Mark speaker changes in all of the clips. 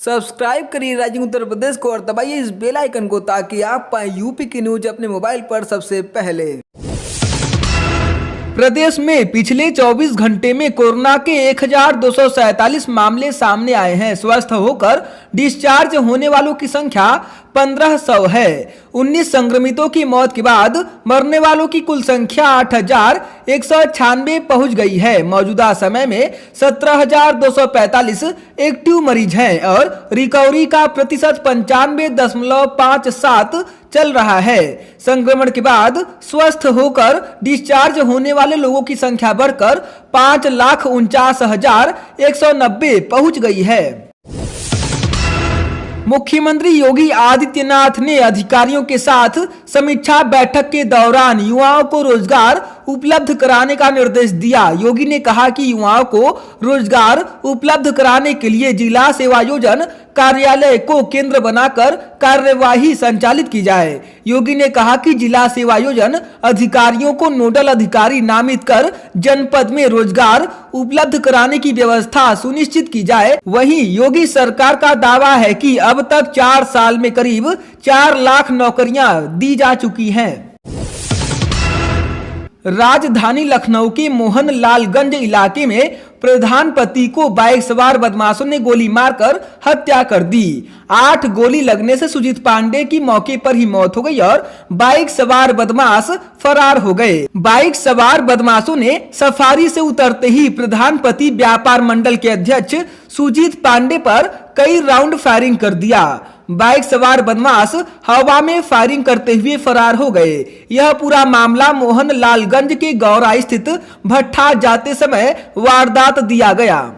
Speaker 1: Subscribe करिए rising Uttar Pradesh को और दबाइए इस बेल आइकन को ताकि आप पाएं यूपी की न्यूज अपने मोबाइल पर सबसे पहले। प्रदेश में पिछले 24 घंटे में कोरोना के 1247 मामले सामने आए हैं। स्वस्थ होकर डिस्चार्ज होने वालों की संख्या 1500 है। 19 संक्रमितों की मौत के बाद मरने वालों की कुल संख्या 8196 पहुंच गई है। मौजूदा समय में 17245 एक्टिव मरीज हैं और रिकवरी का प्रतिशत 95.57 चल रहा है। संक्रमण के बाद स्वस्थ होकर डिस्चार्ज होने वाले लोगों की संख्या बढ़कर 5,49,190 पहुंच गई है। मुख्यमंत्री योगी आदित्यनाथ ने अधिकारियों के साथ समीक्षा बैठक के दौरान युवाओं को रोजगार उपलब्ध कराने का निर्देश दिया। योगी ने कहा कि युवाओं को रोजगार उपलब्ध कराने के लिए जिला सेवायोजन कार्यालय को केंद्र बनाकर कार्यवाही संचालित की जाए। योगी ने कहा कि जिला सेवायोजन अधिकारियों को नोडल अधिकारी नामित कर जनपद में रोजगार उपलब्ध कराने की व्यवस्था सुनिश्चित की जाए। वहीं योगी सरकार का दावा है कि अब तक 4 साल में करीब 4 लाख नौकरियां दी जा चुकी हैं। राजधानी लखनऊ के मोहन लालगंज इलाके में प्रधान पति को बाइक सवार बदमाशों ने गोली मारकर हत्या कर दी। 8 गोली लगने से सुजीत पांडे की मौके पर ही मौत हो गई और बाइक सवार बदमाश फरार हो गए। बाइक सवार बदमाशों ने सफारी से उतरते ही प्रधान पति व्यापार मंडल के अध्यक्ष सुजीत पांडे पर कई राउंड फायरिंग कर दिया। बाइक सवार बदमाश हवा में फायरिंग करते हुए फरार हो गए। यह पूरा मामला मोहन लालगंज के गौरा स्थित भट्ठा जाते समय वारदात दिया गया।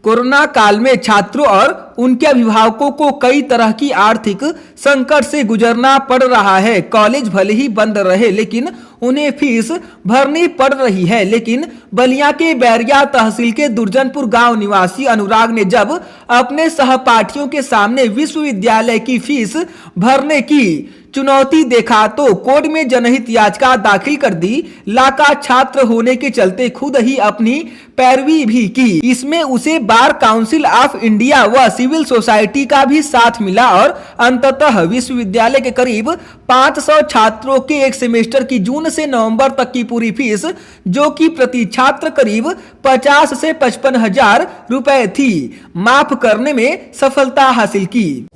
Speaker 1: कोरोना काल में छात्रों और उनके अभिभावकों को कई तरह की आर्थिक संकट से गुजरना पड़ रहा है। कॉलेज भले ही बंद रहे लेकिन उन्हें फीस भरनी पड़ रही है। लेकिन बलिया के बैरिया तहसील के दुर्जनपुर गांव निवासी अनुराग ने जब अपने सहपाठियों के सामने विश्वविद्यालय की फीस भरने की चुनौती देखा तो कोर्ट में जनहित याचिका दाखिल कर दी। लाका छात्र होने के चलते खुद ही अपनी पैरवी भी की। इसमें उसे बार काउंसिल ऑफ इंडिया व सिविल सोसाइटी का भी साथ मिला और अंततः विश्वविद्यालय के करीब 500 छात्रों के एक सेमेस्टर की जून से नवंबर तक की पूरी फीस, जो कि प्रति छात्र करीब 50 से 55 हजार रुपए थी, माफ करने में सफलता हासिल की।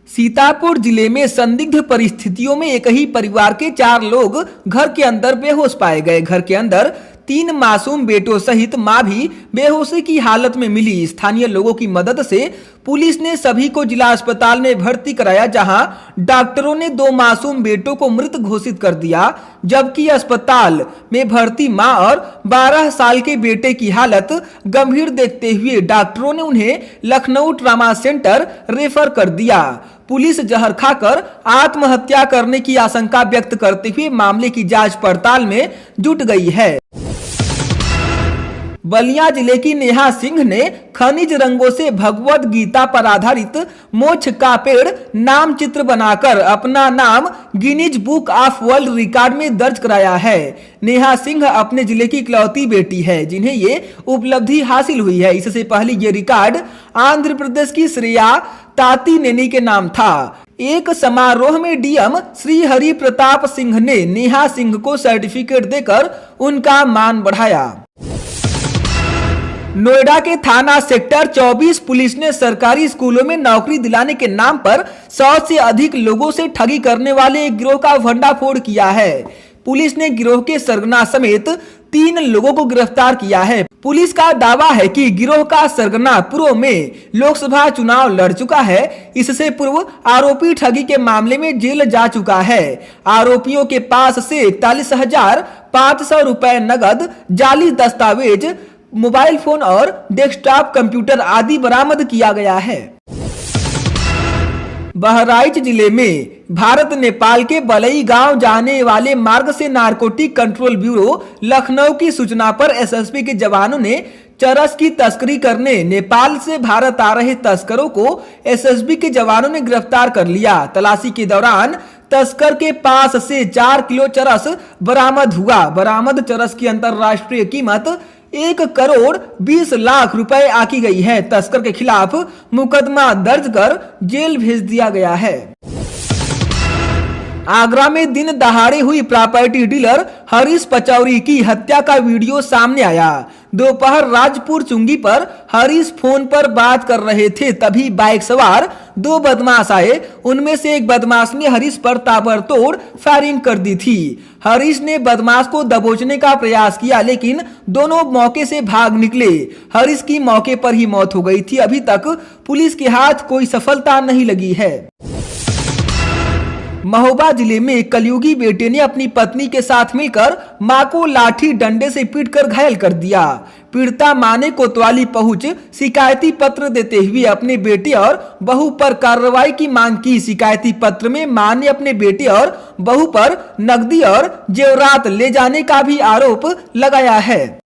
Speaker 1: सीतापुर जिले में संदिग्ध परिस्थितियों में एक ही परिवार के 4 लोग घर के अंदर बेहोश पाए गए। घर के अंदर 3 मासूम बेटों सहित मां भी बेहोशी की हालत में मिली। स्थानीय लोगों की मदद से पुलिस ने सभी को जिला अस्पताल में भर्ती कराया, जहां डॉक्टरों ने 2 मासूम बेटों को मृत घोषित कर दिया, जबकि अस्पताल में भर्ती मां और 12 साल के बेटे की हालत गंभीर देखते हुए डॉक्टरों ने उन्हें लखनऊ ट्रामा सेंटर रेफर कर दिया। पुलिस जहर खाकर आत्महत्या करने की आशंका व्यक्त करते हुए मामले की जांच पड़ताल में जुट गई है। बलिया जिले की नेहा सिंह ने खनिज रंगों से भगवत गीता पर आधारित मोक्ष का पेड़ नाम चित्र बनाकर अपना नाम Guinness book of world record में दर्ज कराया है। नेहा सिंह अपने जिले की इकलौती बेटी है जिन्हें ये उपलब्धि हासिल हुई है। इससे पहले ये रिकॉर्ड आंध्र प्रदेश की श्रेया ताती नेनी के नाम था। एक समारोह में डीएम श्री हरि प्रताप सिंह ने नेहा सिंह को सर्टिफिकेट देकर उनका मान बढ़ाया। नोएडा के थाना सेक्टर 24 पुलिस ने सरकारी स्कूलों में नौकरी दिलाने के नाम पर 100 से अधिक लोगों से ठगी करने वाले एक गिरोह का भंडाफोड़ किया है। पुलिस ने गिरोह के सरगना समेत 3 लोगों को गिरफ्तार किया है। पुलिस का दावा है कि गिरोह का सरगना पूर्व में लोकसभा चुनाव लड़ चुका है। इससे पूर्व आरोपी ठगी के मामले में जेल जा चुका है। आरोपियों के पास से 41,500 रुपए नगद, जाली दस्तावेज, मोबाइल फोन और डेस्कटॉप कंप्यूटर आदि बरामद किया गया है। बहराइच जिले में भारत नेपाल के बलई गांव जाने वाले मार्ग से नारकोटिक कंट्रोल ब्यूरो लखनऊ की सूचना पर एसएसबी के जवानों ने चरस की तस्करी करने नेपाल से भारत आ रहे तस्करों को एसएसबी के जवानों ने गिरफ्तार कर लिया। तलाशी के दौरान तस्कर के पास से 4 किलो चरस बरामद हुआ। बरामद चरस की अंतरराष्ट्रीय कीमत 1,20,00,000 रुपए आकी गई है। तस्कर के खिलाफ मुकदमा दर्ज कर जेल भेज दिया गया है। आगरा में दिन दहाड़े हुई प्रॉपर्टी डीलर हरीश पचौरी की हत्या का वीडियो सामने आया। दोपहर राजपुर चुंगी पर हरीश फोन पर बात कर रहे थे, तभी बाइक सवार 2 बदमाश आए। उनमें से एक बदमाश ने हरीश पर ताबड़तोड़ फायरिंग कर दी थी। हरीश ने बदमाश को दबोचने का प्रयास किया, लेकिन दोनों मौके से भाग निकले। हरीश की मौके पर ही मौत हो गई थी। अभी तक पुलिस के हाथ कोई सफलता नहीं लगी है। महोबा जिले में कलयुगी बेटे ने अपनी पत्नी के साथ मिलकर मां को लाठी डंडे से पीटकर घायल कर दिया। पीड़िता मां ने कोतवाली पहुंच शिकायती पत्र देते हुए अपने बेटे और बहू पर कार्रवाई की मांग की। शिकायती पत्र में मां ने अपने बेटे और बहू पर नकदी और जेवरात ले जाने का भी आरोप लगाया है।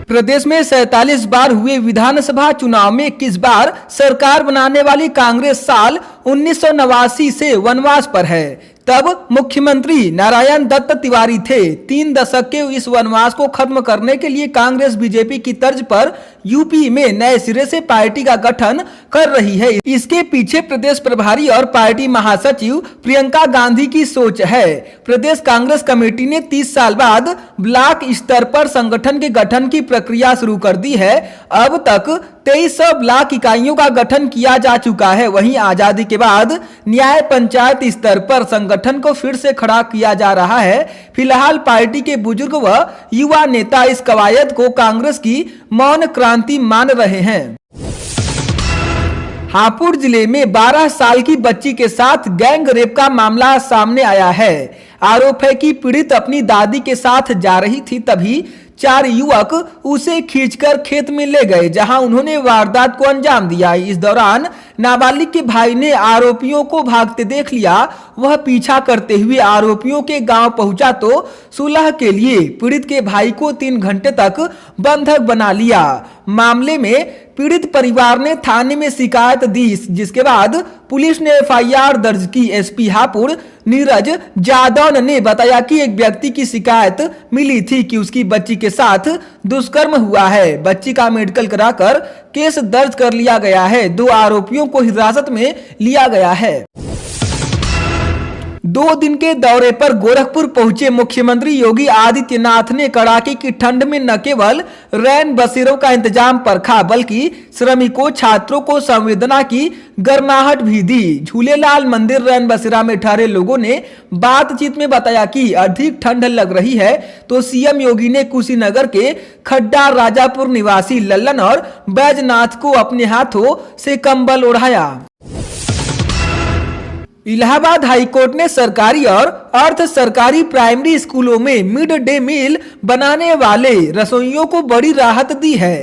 Speaker 1: प्रदेश में 47 बार हुए विधानसभा चुनाव में 21 बार सरकार बनाने वाली कांग्रेस साल 1989 से वनवास पर है। तब मुख्यमंत्री नारायण दत्त तिवारी थे। 3 दशक के इस वनवास को खत्म करने के लिए कांग्रेस बीजेपी की तर्ज पर यूपी में नए सिरे से पार्टी का गठन कर रही है। इसके पीछे प्रदेश प्रभारी और पार्टी महासचिव प्रियंका गांधी की सोच है। प्रदेश कांग्रेस कमेटी ने 30 साल बाद ब्लॉक स्तर पर संगठन के गठन की प्रक्रिया शुरू कर दी है। अब तक 2300 ब्लॉक इकाइयों का गठन किया जा चुका है। वहीं आजादी के बाद न्याय पंचायत स्तर पर संगठन को फिर से खड़ा किया जा रहा है। फिलहाल पार्टी के बुजुर्ग व युवा नेता इस कवायद को कांग्रेस की मौन क्रांति मान रहे हैं। हापुड़ जिले में 12 साल की बच्ची के साथ गैंग रेप का मामला सामने आया है। आरोप है कि पीड़ित अपनी दादी के साथ जा रही थी, तभी 4 युवक उसे खींचकर खेत में ले गए, जहां उन्होंने वारदात को अंजाम दिया। इस दौरान नाबालिग के भाई ने आरोपियों को भागते देख लिया। वह पीछा करते हुए आरोपियों के गांव पहुंचा तो सुलह के लिए पीड़ित के भाई को 3 घंटे तक बंधक बना लिया। मामले में पीड़ित परिवार ने थाने में शिकायत दी, जिसके बाद पुलिस ने FIR दर्ज की। एसपी हापुड़ नीरज जादव ने बताया कि एक व्यक्ति की शिकायत मिली थी कि उसकी बच्ची के साथ दुष्कर्म हुआ है। बच्ची का मेडिकल कराकर केस दर्ज कर लिया गया है। 2 आरोपियों को हिरासत में लिया गया है। 2 दिन के दौरे पर गोरखपुर पहुंचे मुख्यमंत्री योगी आदित्यनाथ ने कड़ाके की ठंड में न केवल रैन बसेरों का इंतजाम परखा, बल्कि श्रमिकों छात्रों को संवेदना की गर्माहट भी दी। झूलेलाल मंदिर रैन बसेरा में ठहरे लोगों ने बातचीत में बताया कि अधिक ठंड लग रही है तो सीएम योगी ने कुशीनगर के खड्डा राजापुर निवासी लल्लन और बैजनाथ को अपने हाथों से कंबल ओढ़ाया। इलाहाबाद हाईकोर्ट ने सरकारी और अर्ध सरकारी प्राइमरी स्कूलों में मिड डे मील बनाने वाले रसोइयों को बड़ी राहत दी है।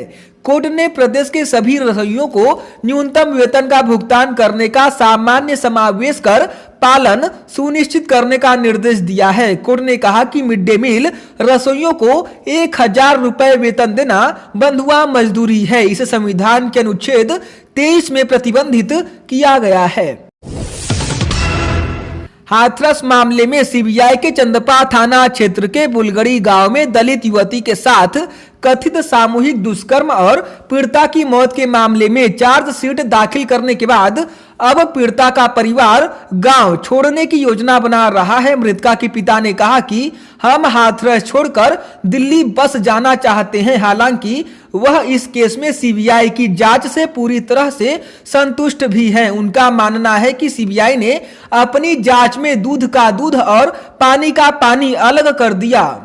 Speaker 1: कोर्ट ने प्रदेश के सभी रसोइयों को न्यूनतम वेतन का भुगतान करने का सामान्य समावेश कर पालन सुनिश्चित करने का निर्देश दिया है। कोर्ट ने कहा कि मिड डे मील रसोइयों को 1000 रुपए वेतन देना बंधुआ मजदूरी है। इसे संविधान के अनुच्छेद 23 में प्रतिबंधित किया गया है। हाथरस मामले में सीबीआई के चंदपा थाना क्षेत्र के बुलगड़ी गांव में दलित युवती के साथ कथित सामूहिक दुष्कर्म और पीड़िता की मौत के मामले में चार्जशीट दाखिल करने के बाद अब पीड़िता का परिवार गांव छोड़ने की योजना बना रहा है। मृतका के पिता ने कहा कि हम हाथरस छोड़कर दिल्ली बस जाना चाहते हैं। हालांकि वह इस केस में सीबीआई की जांच से पूरी तरह से संतुष्ट भी हैं। उनका मानना है कि सीबीआई ने अपनी जांच में दूध का दूध और पानी का पानी अलग कर दिया।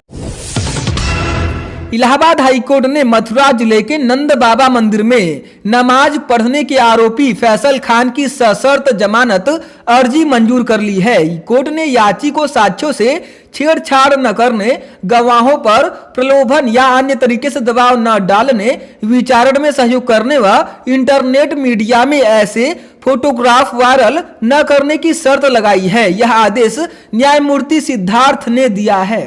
Speaker 1: इलाहाबाद हाईकोर्ट ने मथुरा जिले के नंद बाबा मंदिर में नमाज पढ़ने के आरोपी फैसल खान की सशर्त जमानत अर्जी मंजूर कर ली है। कोर्ट ने याची को साक्ष्यों से छेड़छाड़ न करने, गवाहों पर प्रलोभन या अन्य तरीके से दबाव न डालने, विचारण में सहयोग करने व इंटरनेट मीडिया में ऐसे फोटोग्राफ वायरल न करने की शर्त लगाई है। यह आदेश न्यायमूर्ति सिद्धार्थ ने दिया है।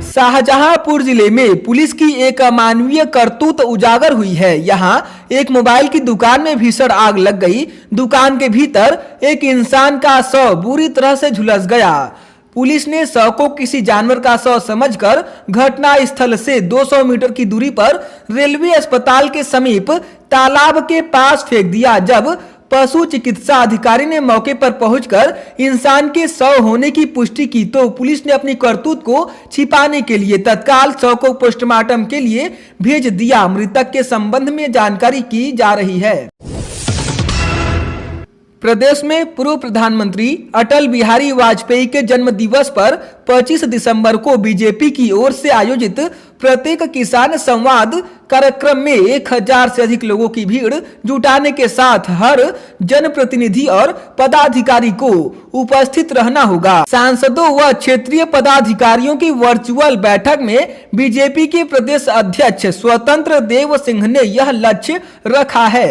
Speaker 1: शाहजहांपुर जिले में पुलिस की एक अमानवीय करतूत उजागर हुई है। यहां एक मोबाइल की दुकान में भीषण आग लग गई। दुकान के भीतर एक इंसान का शव बुरी तरह से झुलस गया। पुलिस ने शव को किसी जानवर का शव समझकर घटना स्थल से 200 मीटर की दूरी पर रेलवे अस्पताल के समीप तालाब के पास फेंक दिया। जब पशु चिकित्सा अधिकारी ने मौके पर पहुंचकर इंसान के शव होने की पुष्टि की तो पुलिस ने अपनी करतूत को छिपाने के लिए तत्काल शव को पोस्टमार्टम के लिए भेज दिया। मृतक के संबंध में जानकारी की जा रही है। प्रदेश में पूर्व प्रधानमंत्री अटल बिहारी वाजपेयी के जन्म दिवस पर 25 दिसंबर को बीजेपी की ओर से आयोजित प्रत्येक किसान संवाद कार्यक्रम में 1000 से अधिक लोगों की भीड़ जुटाने के साथ हर जनप्रतिनिधि और पदाधिकारी को उपस्थित रहना होगा। सांसदों व क्षेत्रीय पदाधिकारियों की वर्चुअल बैठक में बीजेपी के प्रदेश अध्यक्ष स्वतंत्र देव सिंह ने यह लक्ष्य रखा है।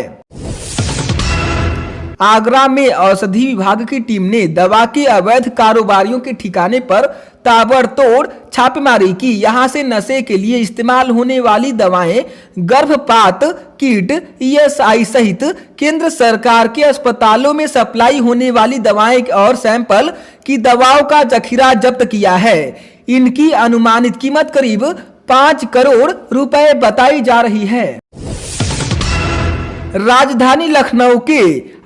Speaker 1: आगरा में औषधि विभाग की टीम ने दवा के अवैध कारोबारियों के ठिकाने पर ताबड़तोड़ छापेमारी की। यहां से नशे के लिए इस्तेमाल होने वाली दवाएं, गर्भपात किट, ईएसआई सहित केंद्र सरकार के अस्पतालों में सप्लाई होने वाली दवाएं और सैंपल की दवाओं का जखीरा जब्त किया है। इनकी अनुमानित कीमत करीब 5 करोड़ रुपए बताई जा रही है। राजधानी लखनऊ के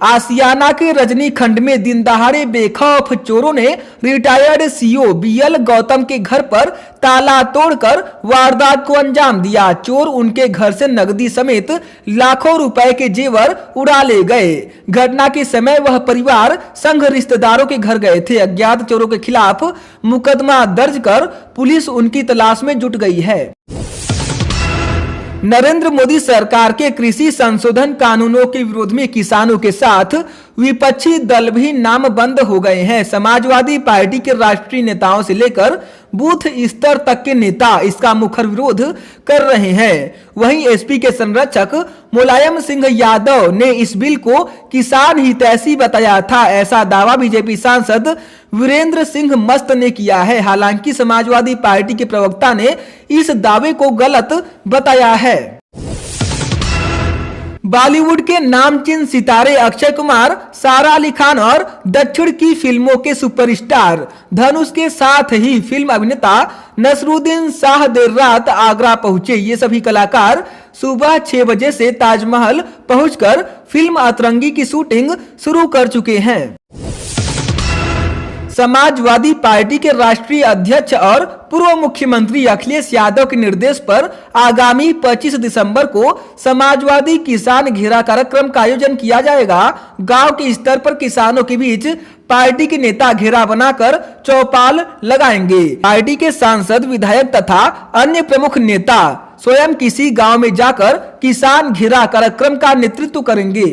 Speaker 1: आसियाना के रजनी खंड में दिन दहाड़े बेखौफ चोरों ने रिटायर्ड सीओ बीएल गौतम के घर पर ताला तोड़कर वारदात को अंजाम दिया। चोर उनके घर से नकदी समेत लाखों रुपए के जेवर उड़ा ले गए। घटना के समय वह परिवार संग रिश्तेदारों के घर गए थे। अज्ञात चोरों के खिलाफ मुकदमा दर्ज कर पुलिस उनकी तलाश में जुट गई है। नरेंद्र मोदी सरकार के कृषि संशोधन कानूनों के विरोध में किसानों के साथ विपक्षी दल भी नामबंद हो गए हैं। समाजवादी पार्टी के राष्ट्रीय नेताओं से लेकर बूथ स्तर तक के नेता इसका मुखर विरोध कर रहे हैं। वहीं एसपी के संरक्षक मुलायम सिंह यादव ने इस बिल को किसान हितैषी बताया था। ऐसा दावा बीजेपी सांसद वीरेंद्र सिंह मस्त ने किया है। हालांकि समाजवादी पार्टी के प्रवक्ता ने इस दावे को गलत बताया है। बॉलीवुड के नामचीन सितारे अक्षय कुमार, सारा अली खान और दक्षिण की फिल्मों के सुपरस्टार धनुष के साथ ही फिल्म अभिनेता नसरुद्दीन शाह देर रात आगरा पहुंचे। ये सभी कलाकार सुबह 6 बजे से ताजमहल पहुंचकर फिल्म अतरंगी की शूटिंग शुरू कर चुके हैं। समाजवादी पार्टी के राष्ट्रीय अध्यक्ष और पूर्व मुख्यमंत्री अखिलेश यादव के निर्देश पर आगामी 25 दिसंबर को समाजवादी किसान घेरा कार्यक्रम का आयोजन किया जाएगा। गांव के स्तर पर किसानों के बीच पार्टी के नेता घेरा बनाकर चौपाल लगाएंगे। पार्टी के सांसद, विधायक तथा अन्य प्रमुख नेता स्वयं किसी गांव में जाकर किसान घेरा कार्यक्रम का नेतृत्व करेंगे।